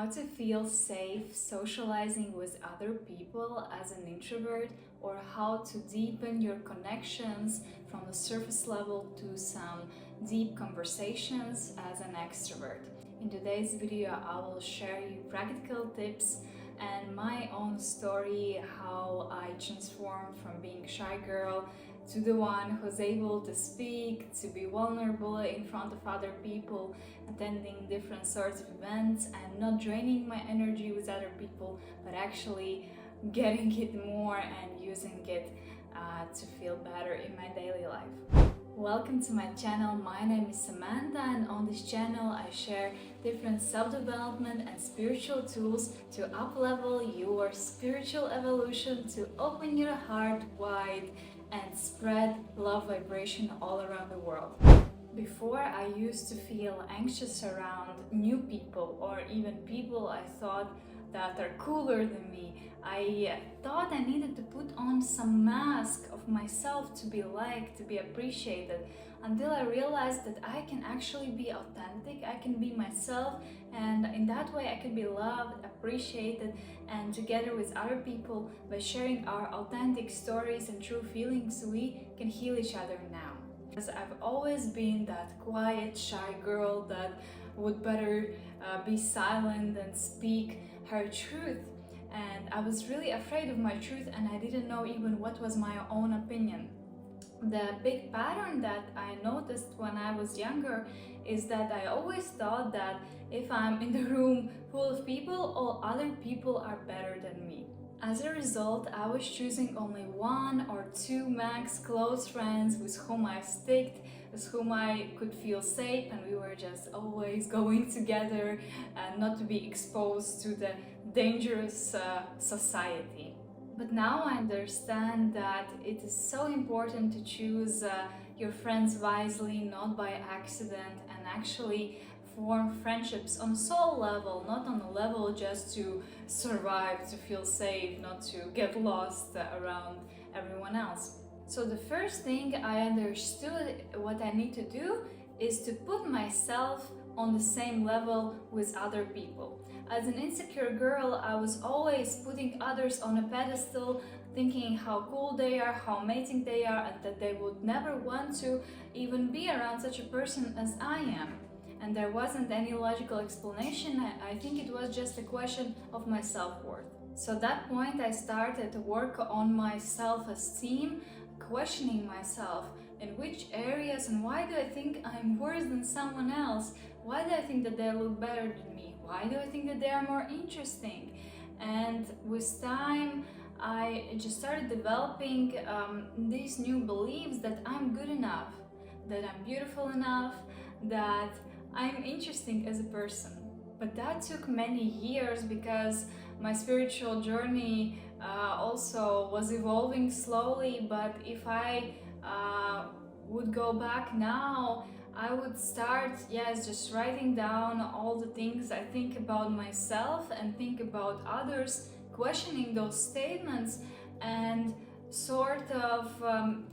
How to feel safe socializing with other people as an introvert, or how to deepen your connections from the surface level to some deep conversations as an extrovert. In today's video, I will share you practical tips and my own story, how I transformed from being a shy girl to the one who's able to speak, to be vulnerable in front of other people, attending different sorts of events and not draining my energy with other people, but actually getting it more and using it to feel better in my daily life. Welcome to my channel. My name is Samanta, and on this channel I share different self-development and spiritual tools to up-level your spiritual evolution, to open your heart wide and spread love vibration all around the world. Before, I used to feel anxious around new people, or even people I thought that are cooler than me. I thought I needed to put on some mask of myself to be liked, to be appreciated, until I realized that I can actually be authentic, I can be myself, and in that way I can be loved, appreciated, and together with other people, by sharing our authentic stories and true feelings, we can heal each other now. Because I've always been that quiet, shy girl that would better be silent and speak her truth. And I was really afraid of my truth, and I didn't know even what was my own opinion. The big pattern that I noticed when I was younger is that I always thought that if I'm in the room full of people, all other people are better than me. As a result, I was choosing only one or two max close friends with whom I sticked, with whom I could feel safe, and we were just always going together and not to be exposed to the dangerous society. But now I understand that it is so important to choose your friends wisely, not by accident, and actually form friendships on a soul level, not on a level just to survive, to feel safe, not to get lost around everyone else. So the first thing I understood what I need to do is to put myself on the same level with other people. As an insecure girl, I was always putting others on a pedestal, thinking how cool they are, how amazing they are, and that they would never want to even be around such a person as I am. And there wasn't any logical explanation. I think it was just a question of my self-worth. So at that point I started to work on my self-esteem, questioning myself in which areas and why do I think I'm worse than someone else? Why do I think that they look better than me? Why do I think that they are more interesting? And with time I just started developing these new beliefs that I'm good enough, that I'm beautiful enough, that I'm interesting as a person. But that took many years because my spiritual journey also was evolving slowly. But if I would go back now, I would start, yes, just writing down all the things I think about myself and think about others, questioning those statements and sort of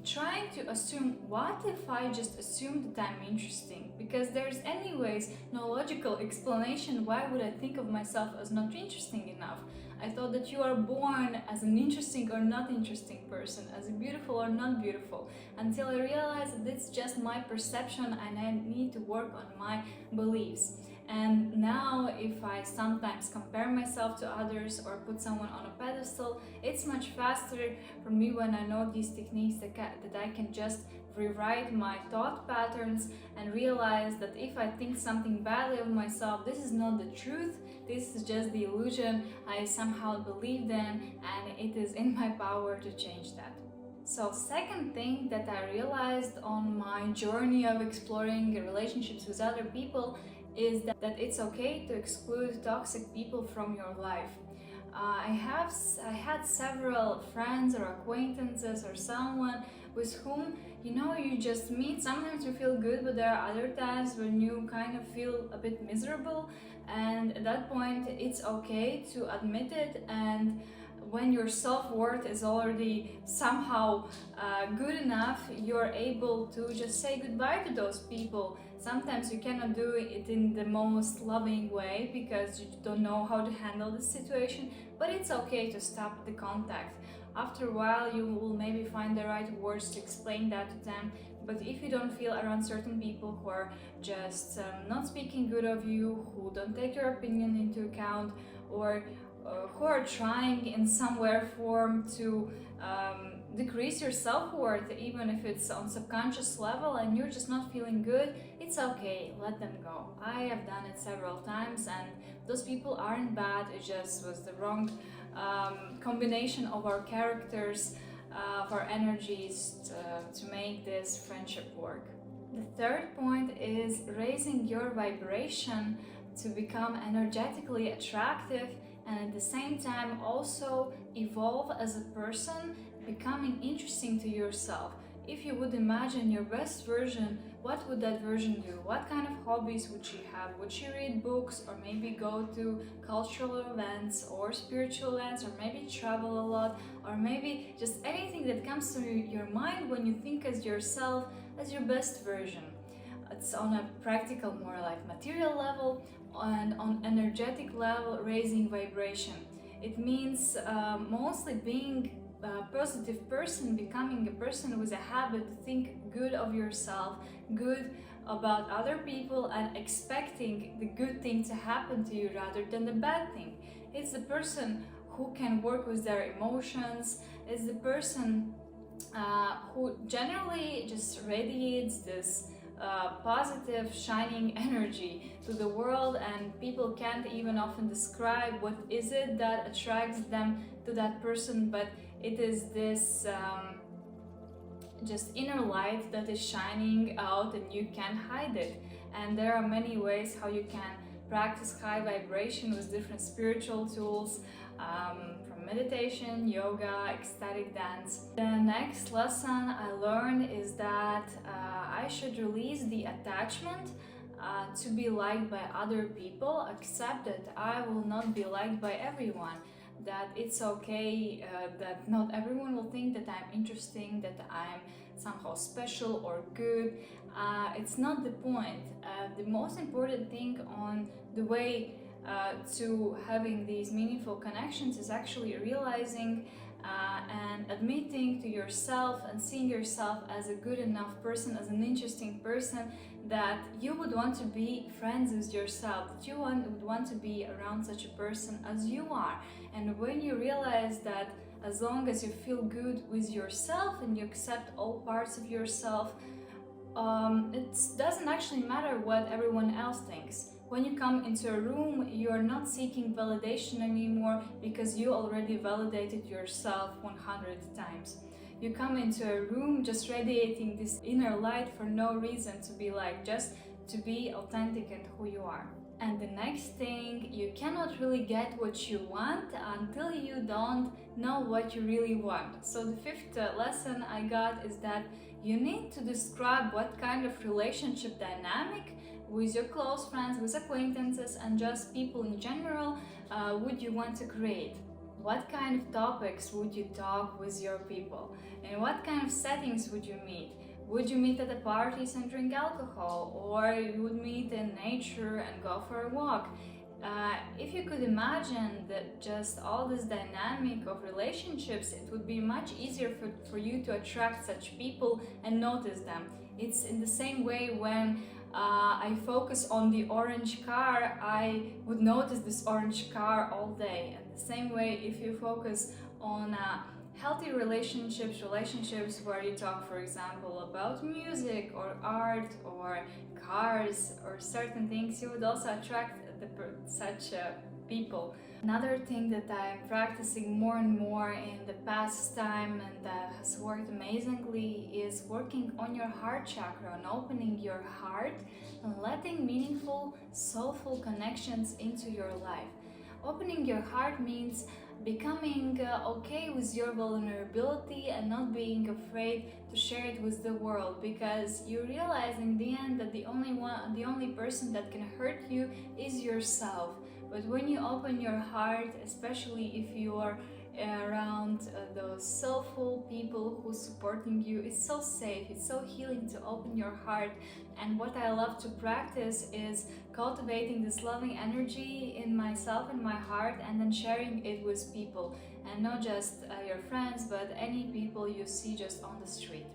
trying to assume, what if I just assume that I'm interesting? Because there's anyways no logical explanation. Why would I think of myself as not interesting enough? I thought that you are born as an interesting or not interesting person, as a beautiful or not beautiful, until I realized that it's just my perception and I need to work on my beliefs. And now if I sometimes compare myself to others or put someone on a pedestal, it's much faster for me when I know these techniques that I can just rewrite my thought patterns and realize that if I think something badly of myself, this is not the truth, this is just the illusion I somehow believe in, and it is in my power to change that. So second thing that I realized on my journey of exploring relationships with other people is that it's okay to exclude toxic people from your life. I had several friends or acquaintances or someone with whom, you just meet. Sometimes you feel good, but there are other times when you kind of feel a bit miserable, and at that point it's okay to admit it. And when your self-worth is already somehow good enough, you're able to just say goodbye to those people Sometimes you cannot do it in the most loving way because you don't know how to handle the situation, but it's okay to stop the contact. After a while, you will maybe find the right words to explain that to them. But if you don't feel around certain people who are just not speaking good of you, who don't take your opinion into account, or who are trying in somewhere form to decrease your self-worth, even if it's on subconscious level and you're just not feeling good, it's okay, let them go. I have done it several times, and those people aren't bad, it just was the wrong combination of our characters, of our energies to make this friendship work. The third point is raising your vibration to become energetically attractive and at the same time also evolve as a person, becoming interesting to yourself. If you would imagine your best version, what would that version do? What kind of hobbies would she have? Would she read books, or maybe go to cultural events or spiritual events, or maybe travel a lot, or maybe just anything that comes to your mind when you think as yourself as your best version? It's on a practical, more like material level, and on energetic level, raising vibration. It means mostly being a positive person, becoming a person with a habit to think good of yourself, good about other people, and expecting the good thing to happen to you rather than the bad thing. It's the person who can work with their emotions. It's the person who generally just radiates this positive, shining energy to the world, and people can't even often describe what is it that attracts them to that person, but it is this just inner light that is shining out and you can't hide it. And there are many ways how you can practice high vibration with different spiritual tools, from meditation, yoga, ecstatic dance. The next lesson I learned is that I should release the attachment to be liked by other people, accept that I will not be liked by everyone, that it's okay, that not everyone will think that I'm interesting, that I'm somehow special or good. It's not the point. The most important thing on the way to having these meaningful connections is actually realizing and admitting to yourself and seeing yourself as a good enough person, as an interesting person, that you would want to be friends with yourself, that you would want to be around such a person as you are. And when you realize that as long as you feel good with yourself and you accept all parts of yourself, it doesn't actually matter what everyone else thinks. When you come into a room, you are not seeking validation anymore because you already validated yourself 100 times. You come into a room just radiating this inner light for no reason to be like, just to be authentic and who you are. And the next thing, you cannot really get what you want until you don't know what you really want. So the fifth lesson I got is that you need to describe what kind of relationship dynamic with your close friends, with acquaintances, and just people in general would you want to create. What kind of topics would you talk with your people? In what kind of settings would you meet? Would you meet at the parties and drink alcohol, or you would meet in nature and go for a walk? If you could imagine that just all this dynamic of relationships, it would be much easier for you to attract such people and notice them. It's in the same way when I focus on the orange car, I would notice this orange car all day. And the same way, if you focus on healthy relationships where you talk, for example, about music or art or cars or certain things, you would also attract such people. Another thing that I'm practicing more and more in the past time and that has worked amazingly is working on your heart chakra, and opening your heart and letting meaningful, soulful connections into your life. Opening your heart means becoming okay with your vulnerability and not being afraid to share it with the world, because you realize in the end that the only person that can hurt you is yourself. But when you open your heart, especially if you are around those soulful people who supporting you. It's so safe, it's so healing to open your heart. And what I love to practice is cultivating this loving energy in myself and my heart, and then sharing it with people, and not just your friends, but any people you see just on the street.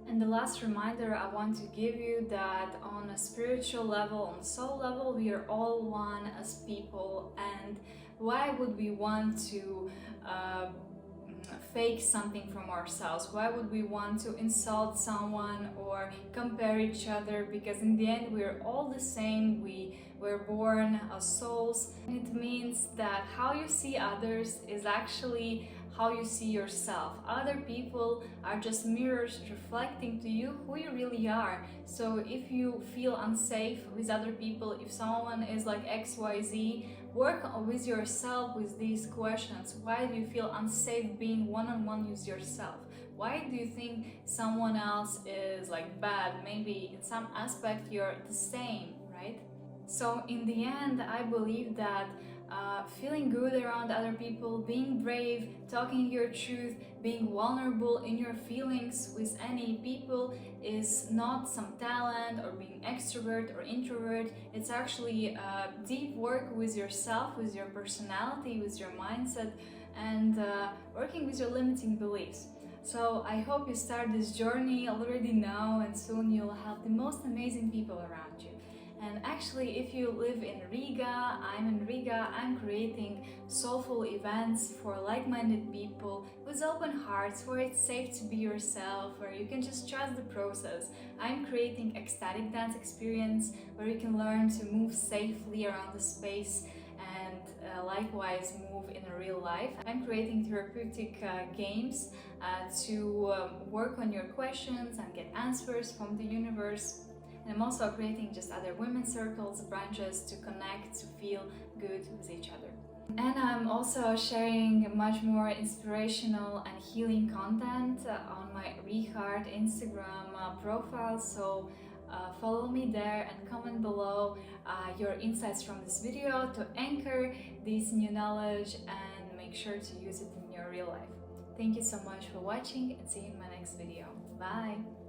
And the last reminder I want to give you, that on a spiritual level, on soul level, we are all one as people. And why would we want to fake something from ourselves? Why would we want to insult someone or compare each other? Because in the end, we're all the same. We were born as souls. And it means that how you see others is actually how you see yourself. Other people are just mirrors reflecting to you who you really are. So if you feel unsafe with other people, if someone is like XYZ, work with yourself with these questions. Why do you feel unsafe being one-on-one with yourself? Why do you think someone else is like bad? Maybe in some aspect you're the same, right? So in the end, I believe that feeling good around other people, being brave, talking your truth, being vulnerable in your feelings with any people is not some talent or being extrovert or introvert. It's actually deep work with yourself, with your personality, with your mindset, and working with your limiting beliefs. So I hope you start this journey already now, and soon you'll have the most amazing people around you. And actually, if you live in Riga, I'm in Riga, I'm creating soulful events for like-minded people with open hearts, where it's safe to be yourself, where you can just trust the process. I'm creating ecstatic dance experience where you can learn to move safely around the space and likewise move in a real life. I'm creating therapeutic games to work on your questions and get answers from the universe. And I'm also creating just other women's circles, branches to connect, to feel good with each other. And I'm also sharing much more inspirational and healing content on my Richard Instagram profile. So follow me there and comment below your insights from this video to anchor this new knowledge and make sure to use it in your real life. Thank you so much for watching, and see you in my next video. Bye!